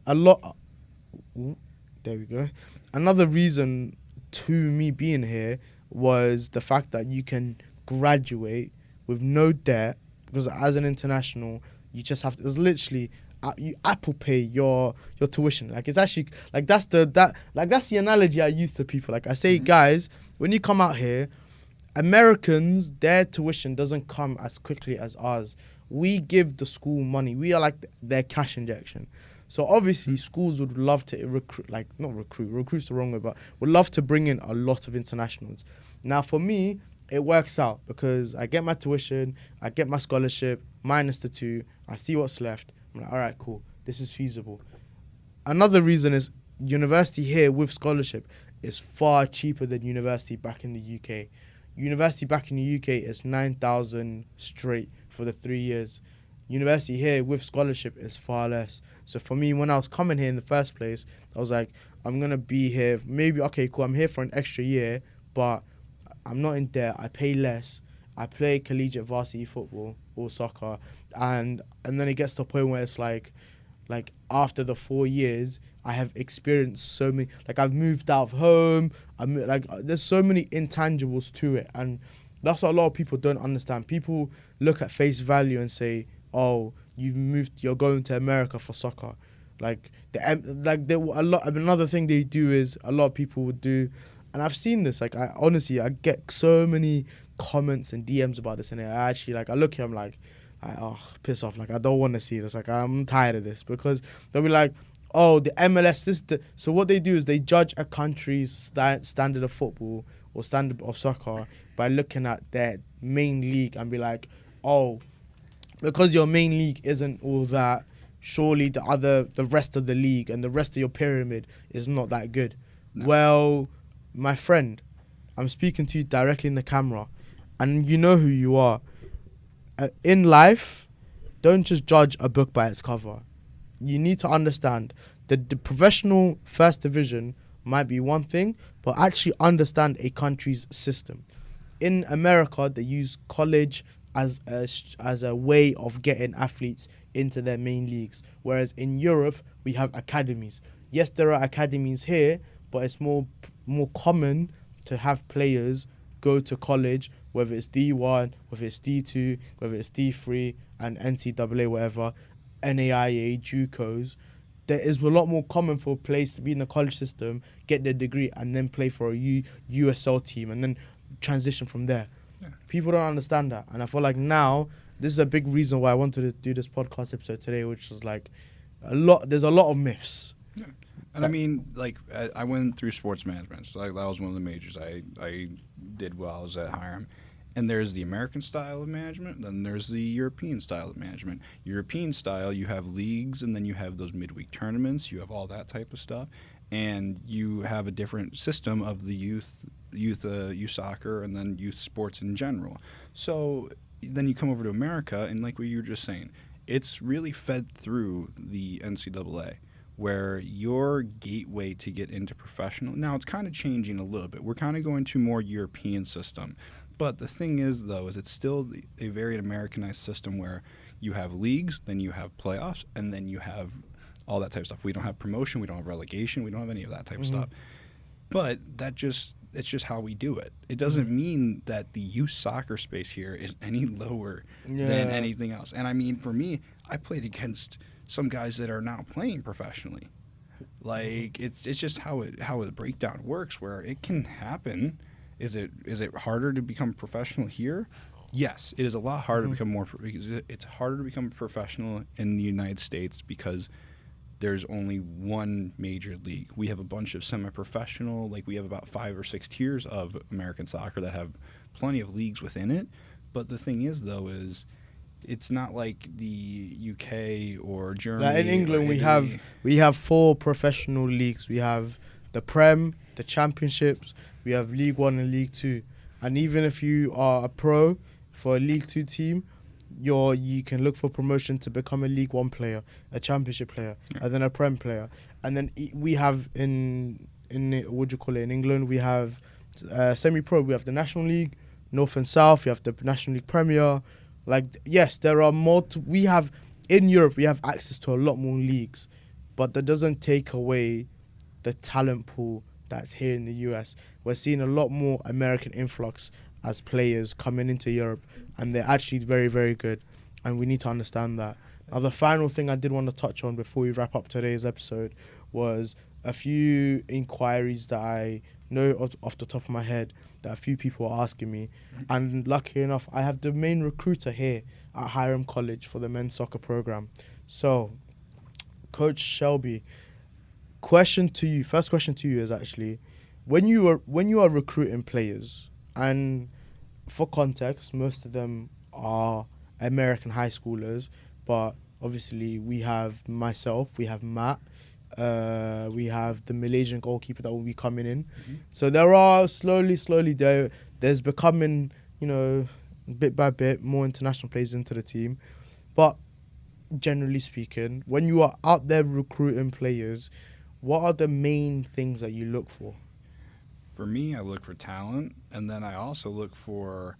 we go. Another reason to me being here was the fact that you can graduate with no debt, because as an international, you just have to, it's literally you Apple Pay your tuition. Like it's actually like that's the analogy I use to people. Like I say, guys, when you come out here, Americans, their tuition doesn't come as quickly as ours. We give the school money. We are like their cash injection. So obviously schools would love to recruit's the wrong way, but would love to bring in a lot of internationals. Now for me, it works out because I get my tuition, I get my scholarship, minus the 2, I see what's left. I'm like, all right, cool, this is feasible. Another reason is university here with scholarship is far cheaper than university back in the UK. University back in the UK is 9,000 straight for the 3 years. University here with scholarship is far less. So for me, when I was coming here in the first place, I was like, I'm going to be here. Maybe, okay, cool, I'm here for an extra year, but I'm not in debt. I pay less. I play collegiate varsity football or soccer. And then it gets to a point where it's like after the 4 years, I have experienced so many, like I've moved out of home. There's so many intangibles to it. And that's what a lot of people don't understand. People look at face value and say, oh, you're going to America for soccer. Another thing they do is a lot of people would do, and I've seen this, like I get so many comments and DMs about this, and I look here, I'm like, oh, piss off, like I don't want to see this, like I'm tired of this, because they'll be like, oh, the MLS, so what they do is they judge a country's standard of football or standard of soccer by looking at their main league and be like, oh, because your main league isn't all that, surely the rest of the league and the rest of your pyramid is not that good. No. Well, my friend, I'm speaking to you directly in the camera, and you know who you are. In life, don't just judge a book by its cover. You need to understand that the professional first division might be one thing, but actually understand a country's system. In America, they use college as a way of getting athletes into their main leagues, whereas in Europe we have academies. Yes, there are academies here, but it's more common to have players go to college, whether it's D1, whether it's D2, whether it's D3, and NCAA, whatever, NAIA, JUCOs. There is a lot more common for players to be in the college system, get their degree, and then play for a USL team, and then transition from there. Yeah. People don't understand that, and I feel like now this is a big reason why I wanted to do this podcast episode today, which was like there's a lot of myths. Yeah. And I mean, like, I went through sports management, so that was one of the majors I did while I was at Hiram. And there's the American style of management, then there's the European style of management. European style, you have leagues, and then you have those midweek tournaments, you have all that type of stuff, and you have a different system of the youth soccer, and then youth sports in general. So then you come over to America, and like what you were just saying, it's really fed through the NCAA, where your gateway to get into professional, now it's kind of changing a little bit. We're kind of going to more European system. But the thing is, though, is it's still a very Americanized system where you have leagues, then you have playoffs, and then you have all that type of stuff. We don't have promotion, we don't have relegation, we don't have any of that type of stuff. But it's just how we do it. It doesn't mean that the youth soccer space here is any lower than anything else. And I mean, for me, I played against some guys that are now playing professionally. Like it's just how the breakdown works, where it can happen. Is it harder to become professional here? Yes, it is a lot harder to become it's harder to become professional in the United States because there's only one major league. We have a bunch of semi-professional, like we have about 5 or 6 tiers of American soccer that have plenty of leagues within it. But the thing is, though, is it's not like the UK or Germany. Like in England, we have 4 professional leagues. We have the Prem, the Championships. We have League 1 and League 2. And even if you are a pro for a League 2 team, you can look for promotion to become a League One player, a Championship player, and then a Prem player. And then we have in what do you call it, in England, we have semi-pro. We have the National League, North and South. You have the National League Premier. Like, yes, there are we have in Europe, we have access to a lot more leagues, but that doesn't take away the talent pool that's here in the US. We're seeing a lot more American influx as players coming into Europe, and they're actually very, very good, and we need to understand that. Now, the final thing I did want to touch on before we wrap up today's episode was a few inquiries that I know off the top of my head that a few people are asking me. And lucky enough, I have the main recruiter here at Hiram College for the men's soccer program. So, Coach Shelby, first question to you is actually, when you are recruiting players, and for context, most of them are American high schoolers, but obviously we have myself, we have Matt, we have the Malaysian goalkeeper that will be coming in. Mm-hmm. So there are slowly there's becoming, bit by bit, more international players into the team. But generally speaking, when you are out there recruiting players, what are the main things that you look for? For me, I look for talent, and then I also look for,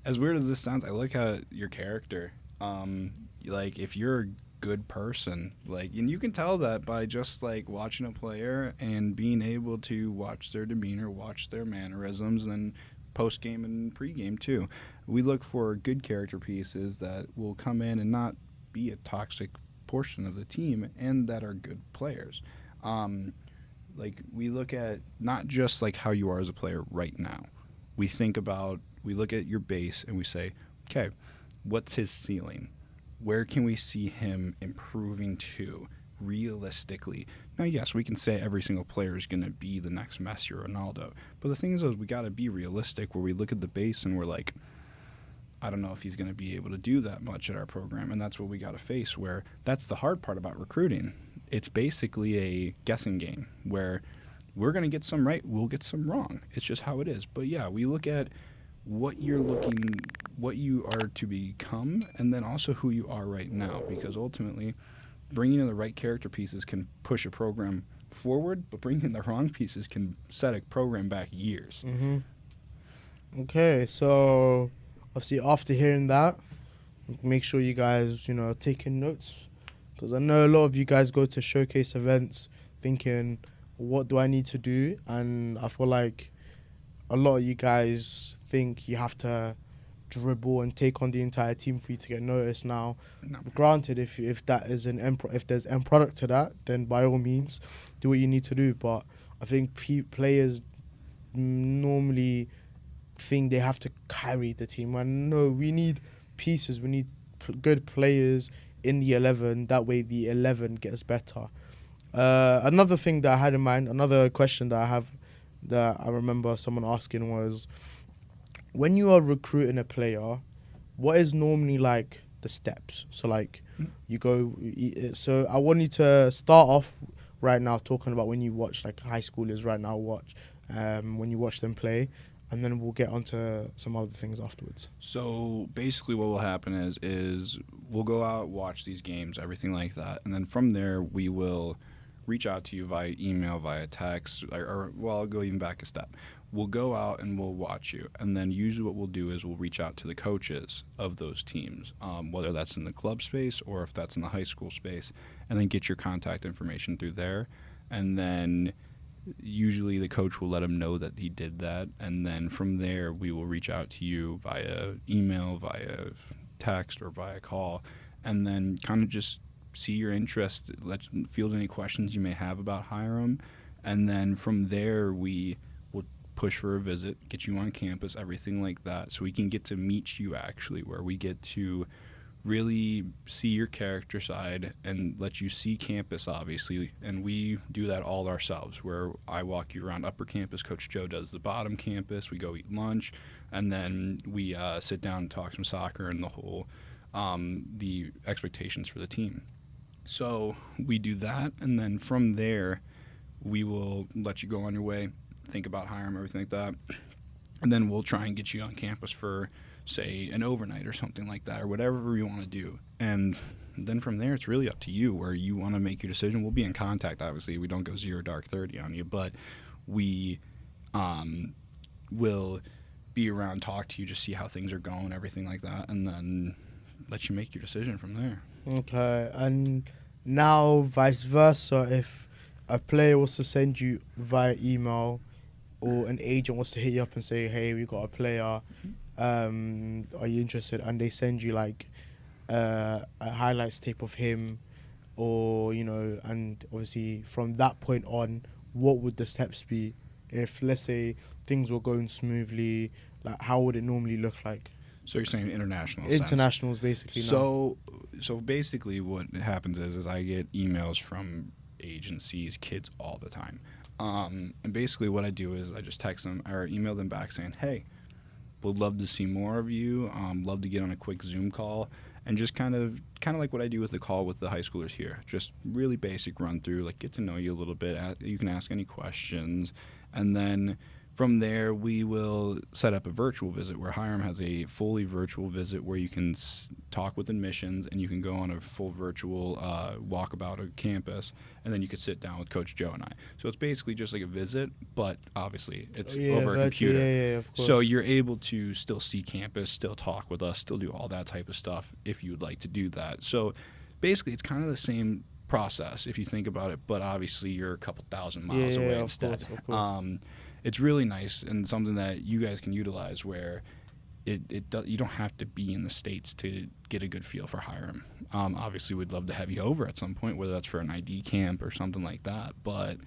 as weird as this sounds, I look at your character. Like, if you're a good person, and you can tell that by just watching a player and being able to watch their demeanor, watch their mannerisms, and post game and pre game too. We look for good character pieces that will come in and not be a toxic portion of the team, and that are good players. We look at not just how you are as a player right now. We look at your base and we say, okay, what's his ceiling? Where can we see him improving to realistically? Now, yes, we can say every single player is going to be the next Messi or Ronaldo, but the thing is we got to be realistic, where we look at the base and we're like, I don't know if he's going to be able to do that much at our program, and that's what we got to face, where that's the hard part about recruiting. It's basically a guessing game where we're going to get some right, we'll get some wrong. It's just how it is. But yeah, we look at what you are to become, and then also who you are right now, because ultimately bringing in the right character pieces can push a program forward, but bringing in the wrong pieces can set a program back years. Mm-hmm. Okay, so obviously after hearing that, make sure you guys, are taking notes, because I know a lot of you guys go to showcase events thinking, what do I need to do? And I feel like a lot of you guys think you have to dribble and take on the entire team for you to get noticed. Now, granted, if that is if there's end product to that, then by all means, do what you need to do. But I think players normally think they have to carry the team. And no, we need pieces. We need good players in the 11. That way, the 11 gets better. Another thing that I had in mind, another question that I have, that I remember someone asking was, when you are recruiting a player, what is normally the steps? So you go, so I want you to start off right now talking about when you watch high schoolers right now when you watch them play, and then we'll get onto some other things afterwards. So basically what will happen is we'll go out, watch these games, everything like that, and then from there we will reach out to you via email, via text, or I'll go even back a step. We'll go out and we'll watch you, and then usually what we'll do is we'll reach out to the coaches of those teams, whether that's in the club space or if that's in the high school space, and then get your contact information through there. And then usually the coach will let them know that he did that, and then from there we will reach out to you via email, via text, or via call, and then kind of just see your interest, field any questions you may have about Hiram, and then from there we will push for a visit, get you on campus, everything like that, so we can get to meet you actually, where we get to really see your character side and let you see campus, obviously. And we do that all ourselves, where I walk you around upper campus, Coach Joe does the bottom campus, we go eat lunch, and then we sit down and talk some soccer and the whole the expectations for the team. So we do that, and then from there we will let you go on your way, think about Hiram, everything like that. and then we'll try and get you on campus for, say, an overnight or something like that, or whatever you want to do. And then from there, it's really up to you where you want to make your decision. We'll be in contact, obviously. We don't go 0 dark 30 on you, but we will be around, talk to you, just see how things are going, everything like that, and then let you make your decision from there. Okay, and now vice versa, if a player was to send you via email or an agent wants to hit you up and say, hey, we got a player, are you interested? And they send you like a highlights tape of him, or, you know, and obviously from that point on, what would the steps be? If, let's say, things were going smoothly, like how would it normally look like? So you're saying international? Internationals, basically. So basically, what happens is I get emails from agencies, kids all the time, and basically what I do is I just text them or email them back saying, "Hey, would love to see more of you. Love to get on a quick Zoom call." And just kind of like what I do with the call with the high schoolers here. Just really basic run through, like get to know you a little bit. You can ask any questions, and then from there, we will set up a virtual visit where Hiram has a fully virtual visit where you can talk with admissions and you can go on a full virtual walkabout of campus, and then you could sit down with Coach Joe and I. So it's basically just like a visit, but obviously it's over a computer. Yeah, of course. So you're able to still see campus, still talk with us, still do all that type of stuff if you would like to do that. So basically it's kind of the same process if you think about it, but obviously you're a couple thousand miles away instead. Of course. It's really nice and something that you guys can utilize where you don't have to be in the States to get a good feel for Hiram. Obviously, we'd love to have you over at some point, whether that's for an ID camp or something like that. But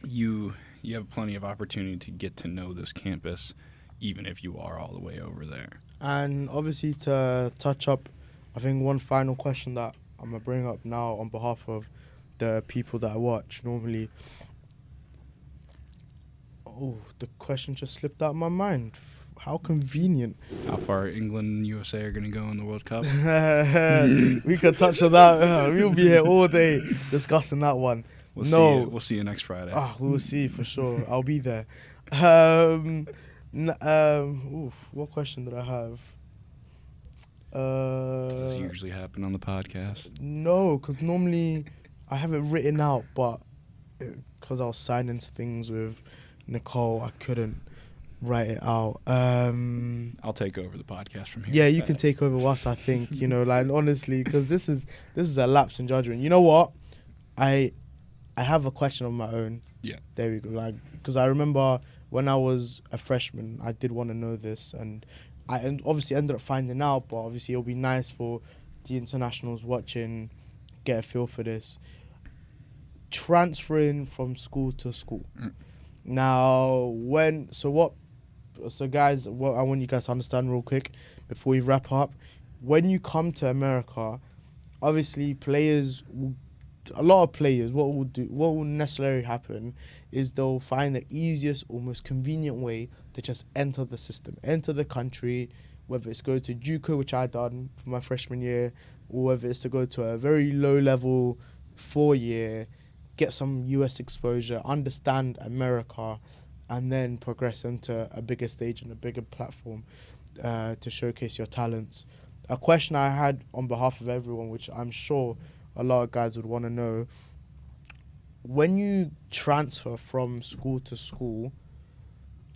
you have plenty of opportunity to get to know this campus, even if you are all the way over there. And obviously to touch up, I think one final question that I'm going to bring up now on behalf of the people that I watch normally. Oh, the question just slipped out of my mind. How convenient. How far England and USA are going to go in the World Cup? We could touch on that. We'll be here all day discussing that one. We'll see you next Friday. We'll see for sure. I'll be there. What question did I have? Does this usually happen on the podcast? No, because normally I have it written out, but because I was signing things with Nicole, I couldn't write it out. I'll take over the podcast from here. Yeah, you can take over us, I think. You know, like honestly, because this is a lapse in judgment. You know what? I have a question of my own. Yeah. There we go. Like, because I remember when I was a freshman, I did want to know this, and I obviously ended up finding out. But obviously, it'll be nice for the internationals watching, get a feel for this. Transferring from school to school. Now, guys, what I want you guys to understand real quick before we wrap up, when you come to America, obviously a lot of players, what will necessarily happen is they'll find the easiest or most convenient way to just enter the system, enter the country, whether it's go to JUCO, which I done for my freshman year, or whether it's to go to a very low level 4-year, get some US exposure, understand America, and then progress into a bigger stage and a bigger platform to showcase your talents. A question I had on behalf of everyone, which I'm sure a lot of guys would want to know, when you transfer from school to school,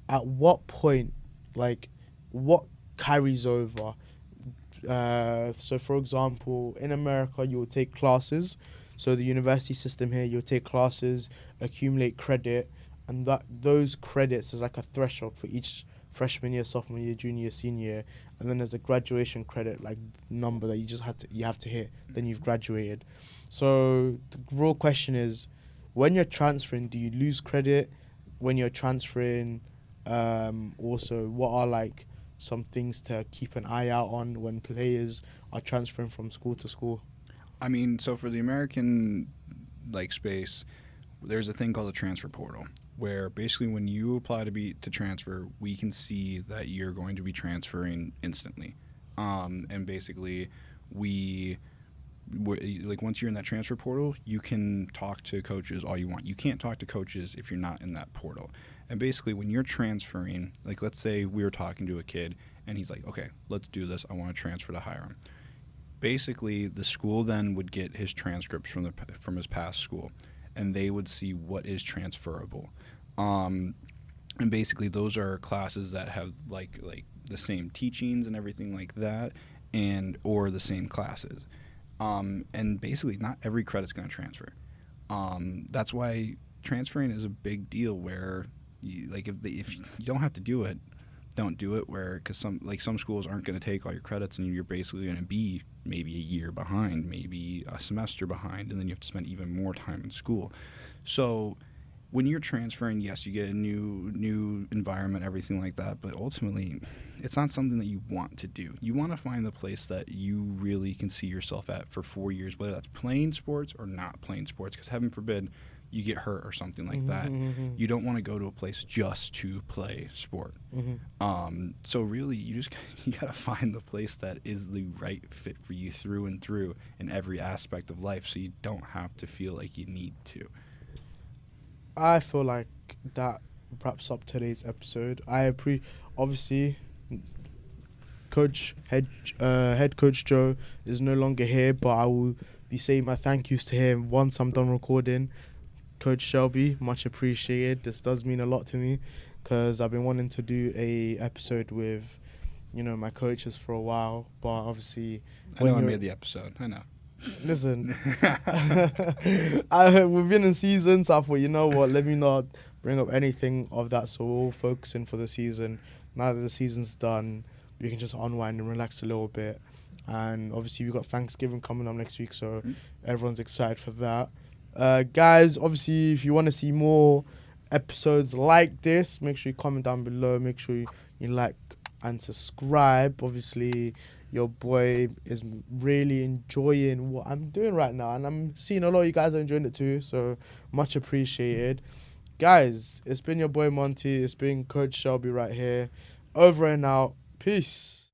at what point, like, what carries over? So, for example, in America, you will take classes. So the university system here, you'll take classes, accumulate credit, and those credits is like a threshold for each freshman year, sophomore year, junior year, senior year, and then there's a graduation credit like number that you have to hit. Then you've graduated. So the real question is, when you're transferring, do you lose credit? When you're transferring, also, what are like some things to keep an eye out on when players are transferring from school to school? I mean, so for the American space, there's a thing called the transfer portal, where basically when you apply to transfer, we can see that you're going to be transferring instantly, and basically once you're in that transfer portal, you can talk to coaches all you want. You can't talk to coaches if you're not in that portal, And basically, when you're transferring, like let's say we were talking to a kid and he's like, okay, let's do this. I want to transfer to Hiram. Basically, the school then would get his transcripts from his past school, and they would see what is transferable. And basically, those are classes that have like the same teachings and everything like that, and or the same classes. And basically, not every credit's going to transfer. That's why transferring is a big deal. Where if you don't have to do it, don't do it. Because some schools aren't going to take all your credits, and you're basically going to be maybe a year behind, maybe a semester behind, and then you have to spend even more time in school. So when you're transferring, yes, you get a new environment, everything like that, but ultimately it's not something that you want to do. You want to find the place that you really can see yourself at for 4 years, whether that's playing sports or not playing sports, because heaven forbid you get hurt or something like that. You don't want to go to a place just to play sport. So really, you got to find the place that is the right fit for you through and through in every aspect of life, so you don't have to feel like you need to. I feel like that wraps up today's episode. Obviously, head coach Joe is no longer here, but I will be saying my thank yous to him once I'm done recording. Coach Shelby, much appreciated. This does mean a lot to me because I've been wanting to do a episode with, my coaches for a while, but obviously I know I made the episode. I know. Listen, we've been in season, so I thought, you know what, let me not bring up anything of that, so we're all focusing for the season. Now that the season's done, we can just unwind and relax a little bit. And obviously we've got Thanksgiving coming up next week, so everyone's excited for that. Guys, obviously if you want to see more episodes like this, make sure you comment down below, make sure you like and subscribe. Obviously your boy is really enjoying what I'm doing right now, and I'm seeing a lot of you guys are enjoying it too, so much appreciated. Guys, it's been your boy Monty, it's been Coach Shelby right here, over and out. Peace.